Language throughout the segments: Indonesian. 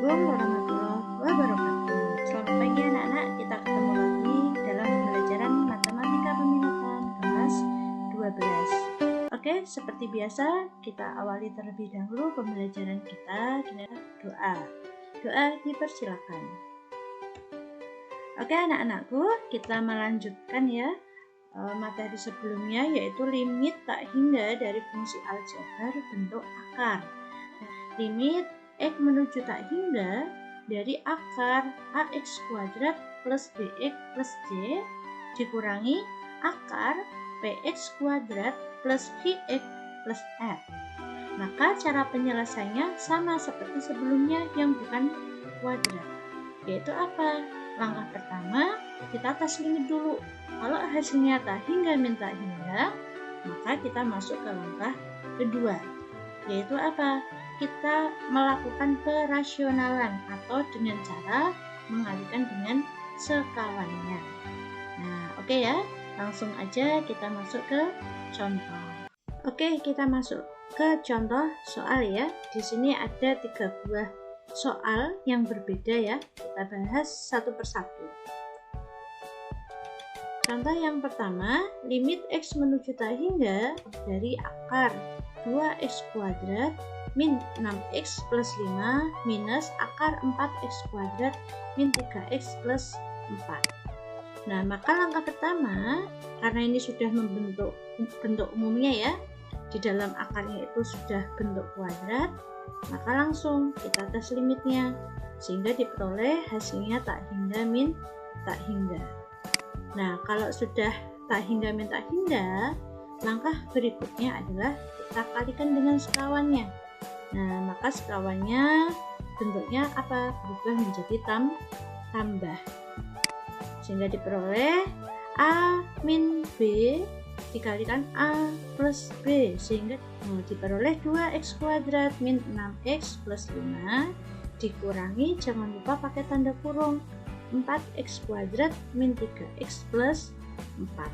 Assalamualaikum warahmatullahi wabarakatuh. Selamat pagi anak-anak, kita ketemu lagi dalam pembelajaran Matematika Peminatan kelas 12. Oke, seperti biasa kita awali terlebih dahulu pembelajaran kita dengan doa. Doa dipersilakan. Oke anak-anakku, kita melanjutkan ya materi sebelumnya, yaitu limit tak hingga dari fungsi aljabar bentuk akar. Limit X menuju tak hingga dari akar AX kuadrat plus BX plus C dikurangi akar PX kuadrat plus QX plus F. Maka cara penyelesaiannya sama seperti sebelumnya yang bukan kuadrat, yaitu apa? Langkah pertama, kita tes limit dulu. Kalau hasilnya tak hingga min tak hingga, maka kita masuk ke langkah kedua, yaitu apa? Kita melakukan perasionalan atau dengan cara mengalihkan dengan sekawannya. Nah, oke ya, langsung aja kita masuk ke contoh. Oke, kita masuk ke contoh soal ya. Di sini ada 3 buah soal yang berbeda ya. Kita bahas satu persatu. Contoh yang pertama, limit X menuju tak hingga dari akar 2X kuadrat min 6X plus 5 minus akar 4X kuadrat min 3X plus 4. Nah, maka langkah pertama, karena ini sudah membentuk bentuk umumnya ya, di dalam akarnya itu sudah bentuk kuadrat, maka langsung kita tes limitnya, sehingga diperoleh hasilnya tak hingga min tak hingga. Nah, kalau sudah tak hingga min tak hingga, langkah berikutnya adalah kita kalikan dengan sekawannya. Nah, maka sekawannya bentuknya apa? Berubah menjadi tambah. Sehingga diperoleh A min B dikalikan A plus B, sehingga diperoleh 2X kuadrat min 6X plus 5 dikurangi, jangan lupa pakai tanda kurung, 4X kuadrat min 3X plus 4.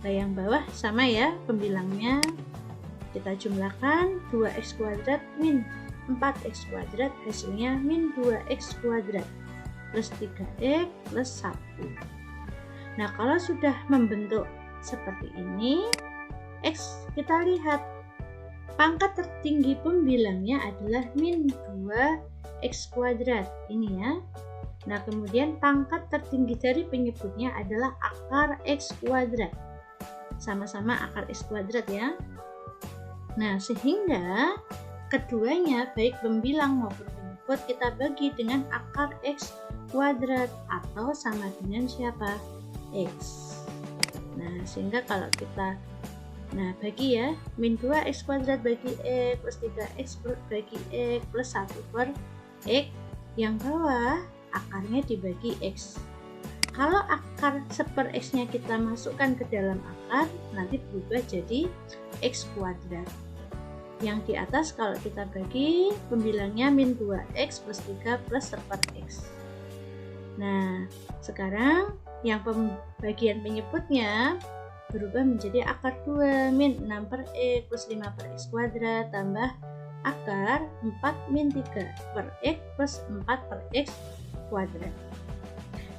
Nah, yang bawah sama ya pembilangnya. Kita jumlahkan 2X kuadrat min 4X kuadrat, hasilnya min 2X kuadrat plus 3X plus 1. Nah, kalau sudah membentuk seperti ini, X kita lihat pangkat tertinggi pembilangnya adalah min 2X kuadrat ini ya. Nah, kemudian pangkat tertinggi dari penyebutnya adalah akar X kuadrat. Sama-sama akar X kuadrat ya. Nah, sehingga keduanya baik pembilang maupun penyebut kita bagi dengan akar X kuadrat atau sama dengan siapa? X. Nah, sehingga kalau kita bagi ya, min 2X kuadrat bagi X plus 3X bagi X plus 1 per X, yang bawah akarnya dibagi X. Kalau akar seper X nya kita masukkan ke dalam akar, nanti berubah jadi X kuadrat. Yang di atas kalau kita bagi, pembilangnya min 2X plus 3 plus seper X. Nah, sekarang yang pembagian penyebutnya berubah menjadi akar 2 min 6 per X plus 5 per X kuadrat tambah akar 4 min 3 per X plus 4 per X kuadrat.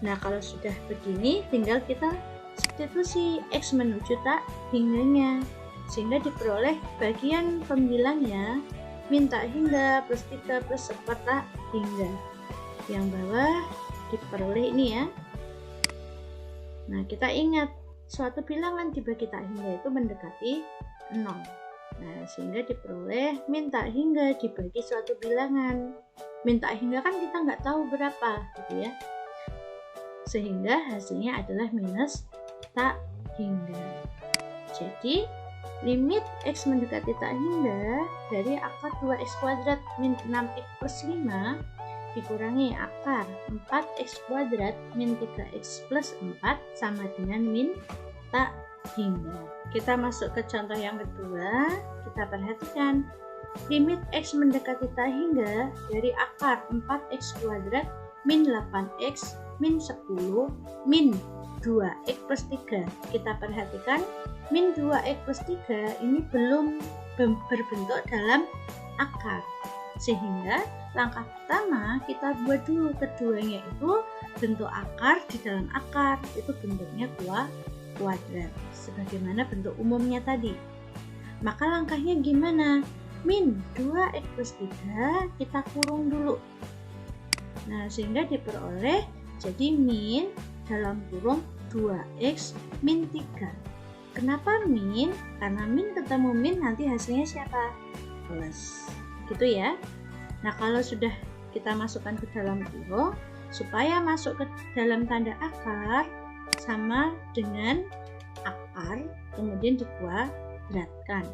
Nah, kalau sudah begini tinggal kita substitusi X menuju tak hingganya, sehingga diperoleh bagian pembilangnya min tak hingga plus 3 plus 4 tak hingga. Yang bawah diperoleh ini ya. Nah, kita ingat suatu bilangan dibagi tak hingga itu mendekati 0. Nah, sehingga diperoleh min tak hingga dibagi suatu bilangan. Min tak hingga kan kita nggak tahu berapa gitu ya. Sehingga hasilnya adalah minus tak hingga. Jadi limit X mendekati tak hingga dari akar 2X kuadrat min 6X plus 5 dikurangi akar 4X kuadrat min 3X plus 4 sama dengan min tak hingga. Kita masuk ke contoh yang kedua. Kita perhatikan limit X mendekati tak hingga dari akar 4X kuadrat min 8X min 10 min 2X plus 3. Kita perhatikan min 2X plus 3 ini belum berbentuk dalam akar. Sehingga langkah pertama kita buat dulu keduanya itu bentuk akar di dalam akar, itu bentuknya kuadrat sebagaimana bentuk umumnya tadi. Maka langkahnya gimana? Min 2x plus 3 kita kurung dulu. Nah, sehingga diperoleh jadi min dalam kurung 2x min 3. Kenapa min? Karena min ketemu min nanti hasilnya siapa? Plus. Gitu ya. Nah, kalau sudah kita masukkan ke dalam kurung, supaya masuk ke dalam tanda akar sama dengan akar, kemudian dikuadratkan.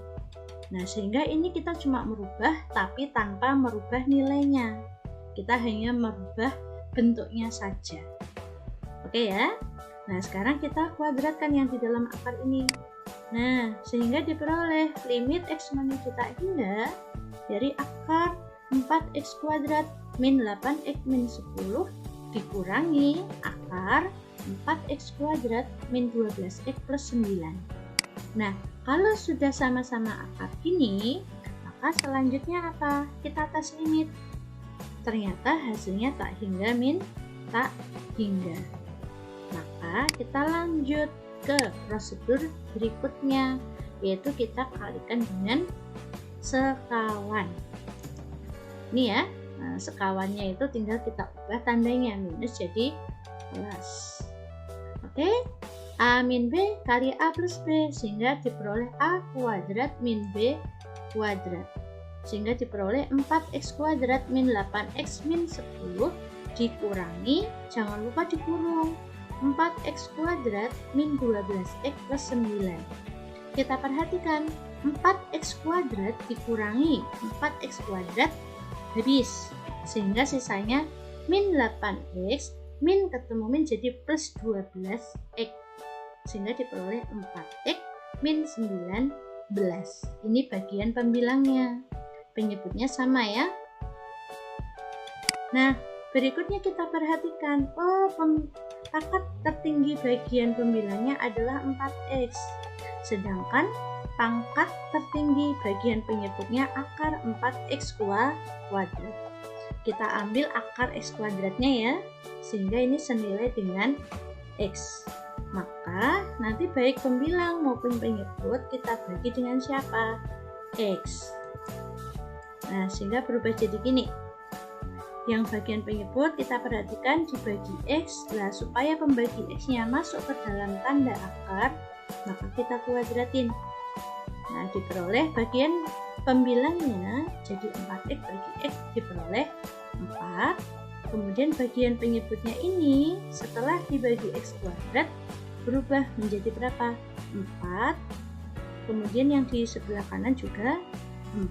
Nah, sehingga ini kita cuma merubah tapi tanpa merubah nilainya. Kita hanya merubah bentuknya saja. Oke ya. Nah, sekarang kita kuadratkan yang di dalam akar ini. Nah, sehingga diperoleh limit x menuju tak hingga dari akar 4x kuadrat min 8x min 10 dikurangi akar 4x kuadrat min 12x plus 9. Nah, kalau sudah sama-sama akar ini, maka selanjutnya apa? Kita tes limit. Ternyata hasilnya tak hingga min tak hingga. Maka kita lanjut ke prosedur berikutnya, yaitu kita kalikan dengan sekawan. Ini ya, nah, sekawannya itu tinggal kita ubah tandanya, minus jadi plus. Oke, A min B kali A plus B, sehingga diperoleh A kuadrat min B kuadrat, sehingga diperoleh 4x kuadrat min 8x min 10 dikurangi, jangan lupa dikurung, 4x kuadrat min 12x plus 9. Kita perhatikan, 4x kuadrat dikurangi 4x kuadrat habis, sehingga sisanya min 8x min ketemu min jadi plus 12x, sehingga diperoleh 4x min 19. Ini bagian pembilangnya, penyebutnya sama ya. Nah, berikutnya kita perhatikan, akar tertinggi bagian pembilangnya adalah 4x, sedangkan pangkat tertinggi bagian penyebutnya akar 4x kuadrat. Kita ambil akar x kuadratnya ya, sehingga ini senilai dengan x. Maka nanti baik pembilang maupun penyebut kita bagi dengan siapa? X. Nah, sehingga berubah jadi gini. Yang bagian penyebut kita perhatikan dibagi x. Nah, supaya pembagi x-nya masuk ke dalam tanda akar, maka kita kuadratin. Nah, diperoleh bagian pembilangnya jadi 4x bagi x diperoleh 4. Kemudian bagian penyebutnya ini setelah dibagi x kuadrat berubah menjadi berapa? 4. Kemudian yang di sebelah kanan juga 4.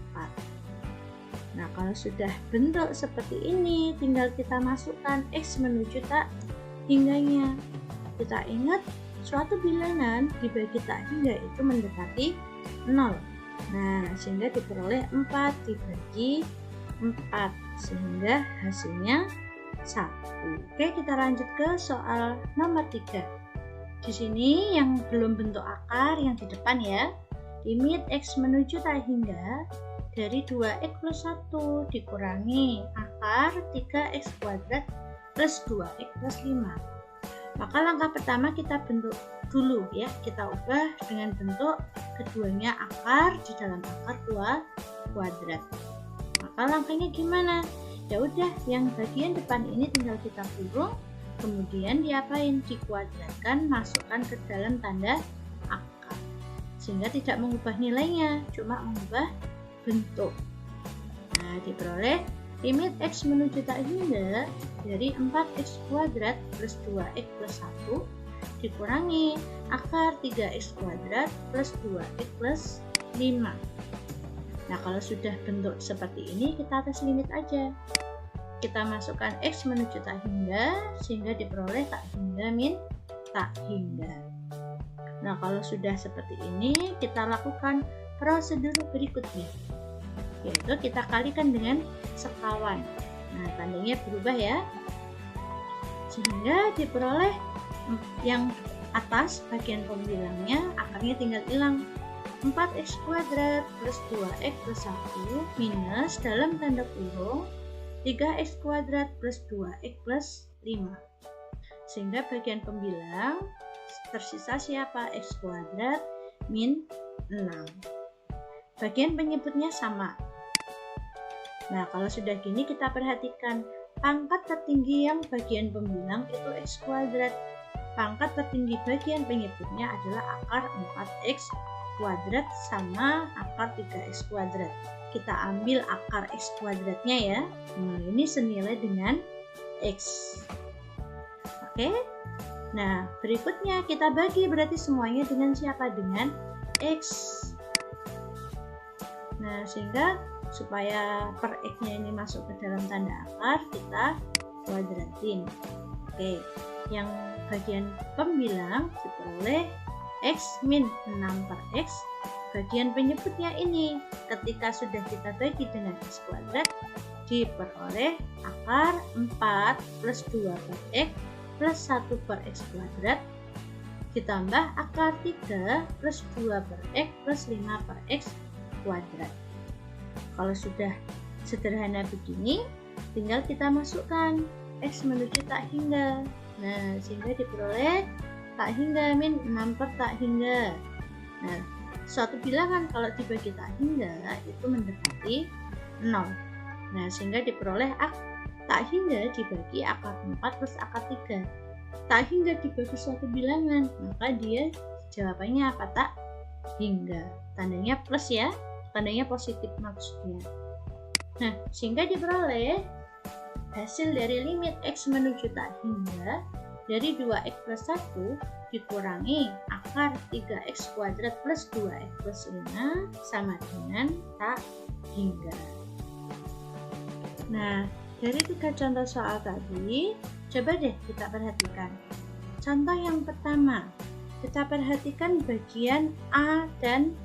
Nah, kalau sudah bentuk seperti ini, tinggal kita masukkan x menuju tak hingganya. Kita ingat, suatu bilangan dibagi tak hingga itu mendekati 0. Nah, sehingga diperoleh 4 dibagi 4, sehingga hasilnya 1. Oke, kita lanjut ke soal nomor 3. Di sini yang belum bentuk akar yang di depan ya. Limit x menuju tak hingga dari 2x plus 1 dikurangi akar 3x kuadrat plus 2x plus 5. Maka langkah pertama kita bentuk dulu ya, kita ubah dengan bentuk keduanya akar di dalam akar kuadrat. Maka langkahnya gimana? Ya udah, yang bagian depan ini tinggal kita kurung, kemudian diapain? Dikuadratkan, masukkan ke dalam tanda akar, sehingga tidak mengubah nilainya, cuma mengubah bentuk. Nah, diperoleh limit x menuju tak hingga dari 4x kuadrat plus 2x plus 1 dikurangi akar 3x kuadrat plus 2x plus 5. Nah, kalau sudah bentuk seperti ini, kita tes limit aja. Kita masukkan x menuju tak hingga, sehingga diperoleh tak hingga min tak hingga. Nah, kalau sudah seperti ini, kita lakukan prosedur berikutnya, yaitu kita kalikan dengan sekawan. Nah, tandanya berubah ya, sehingga diperoleh yang atas bagian pembilangnya akarnya tinggal hilang. 4x kuadrat plus 2x plus 1 minus dalam tanda kurung 3x kuadrat plus 2x plus 5. Sehingga bagian pembilang tersisa siapa? X kuadrat min 6. Bagian penyebutnya sama. Nah, kalau sudah gini kita perhatikan pangkat tertinggi yang bagian pembilang itu x kuadrat. Pangkat tertinggi bagian penyebutnya adalah akar 4x kuadrat sama akar 3x kuadrat. Kita ambil akar x kuadratnya ya. Nah, ini senilai dengan x. Oke. Nah, berikutnya kita bagi berarti semuanya dengan siapa? Dengan x. Nah, sehingga supaya per x-nya ini masuk ke dalam tanda akar, kita kuadratin. Oke, yang bagian pembilang diperoleh x min 6 per x. Bagian penyebutnya ini ketika sudah kita bagi dengan x kuadrat diperoleh akar 4 plus 2 per x plus 1 per x kuadrat ditambah akar 3 plus 2 per x plus 5 per x kuadrat. Kalau sudah sederhana begini, tinggal kita masukkan x menuju tak hingga. Nah, sehingga diperoleh tak hingga min 6 per tak hingga. Nah, suatu bilangan kalau dibagi tak hingga itu mendekati 0. Nah, sehingga diperoleh tak hingga dibagi akar 4 plus akar 3. Tak hingga dibagi suatu bilangan, maka dia jawabannya apa? Tak hingga. Tandanya plus ya, tandanya positif maksudnya. Nah, sehingga diperoleh hasil dari limit x menuju tak hingga dari 2x plus 1 dikurangi akar 3x kuadrat plus 2x plus 5 sama dengan tak hingga. Nah, dari 3 contoh soal tadi, coba deh kita perhatikan. Contoh yang pertama, kita perhatikan bagian A dan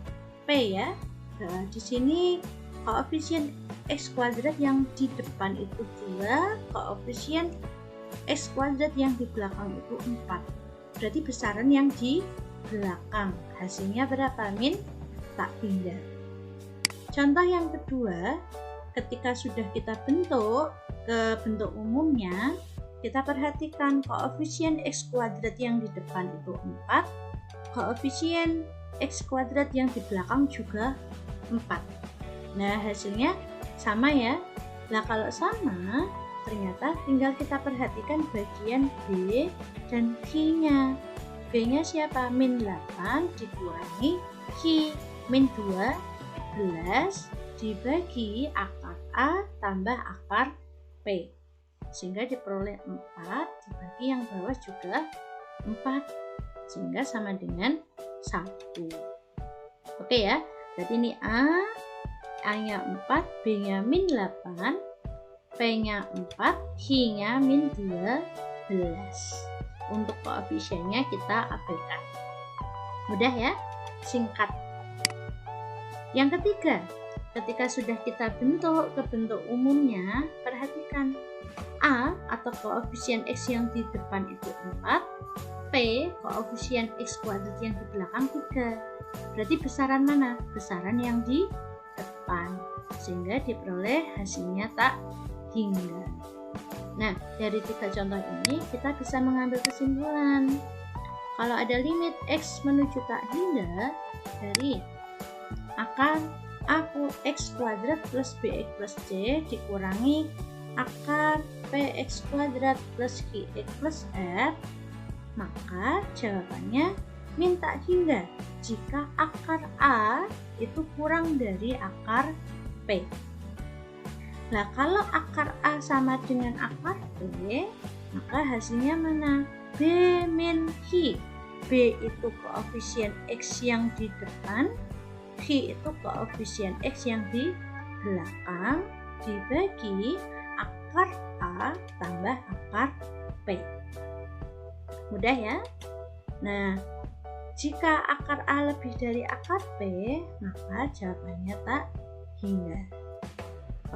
P ya. Nah, di sini koefisien x kuadrat yang di depan itu 2, koefisien x kuadrat yang di belakang itu 4. Berarti besaran yang di belakang. Hasilnya berapa? Min tak hingga. Contoh yang kedua, ketika sudah kita bentuk ke bentuk umumnya, kita perhatikan koefisien x kuadrat yang di depan itu 4, koefisien x kuadrat yang di belakang juga 4. Nah, hasilnya sama ya. Nah, kalau sama, ternyata tinggal kita perhatikan bagian B dan Q-nya. B-nya siapa? Min 8 dikurangi Q min 12 dibagi akar A tambah akar P. Sehingga diperoleh 4 dibagi yang bawah juga 4. Sehingga sama dengan 1. Oke ya, berarti ini A-nya 4, B-nya min 8, P-nya 4, Q-nya min 12. Untuk koefisiennya kita abaikan. Mudah ya, singkat. Yang ketiga, ketika sudah kita bentuk ke bentuk umumnya, perhatikan A atau koefisien X yang di depan itu 4, P koefisien X kuadrat yang di belakang 3. Berarti besaran mana? Besaran yang di depan. Sehingga diperoleh hasilnya tak hingga. Nah, dari 3 contoh ini kita bisa mengambil kesimpulan. Kalau ada limit X menuju tak hingga dari akar X kuadrat plus BX plus C dikurangi akar PX kuadrat plus QX plus R, maka jawabannya min tak hingga jika akar A itu kurang dari akar P. Nah, kalau akar A sama dengan akar B, maka hasilnya mana? B min Q. B itu koefisien X yang di depan, Q itu koefisien X yang di belakang, dibagi akar A tambah akar P. Mudah ya? Nah, jika akar A lebih dari akar P, maka jawabannya tak hingga.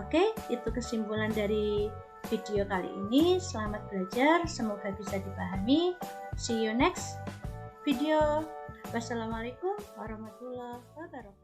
Oke, itu kesimpulan dari video kali ini. Selamat belajar, semoga bisa dipahami. See you next video. Wassalamualaikum warahmatullahi wabarakatuh.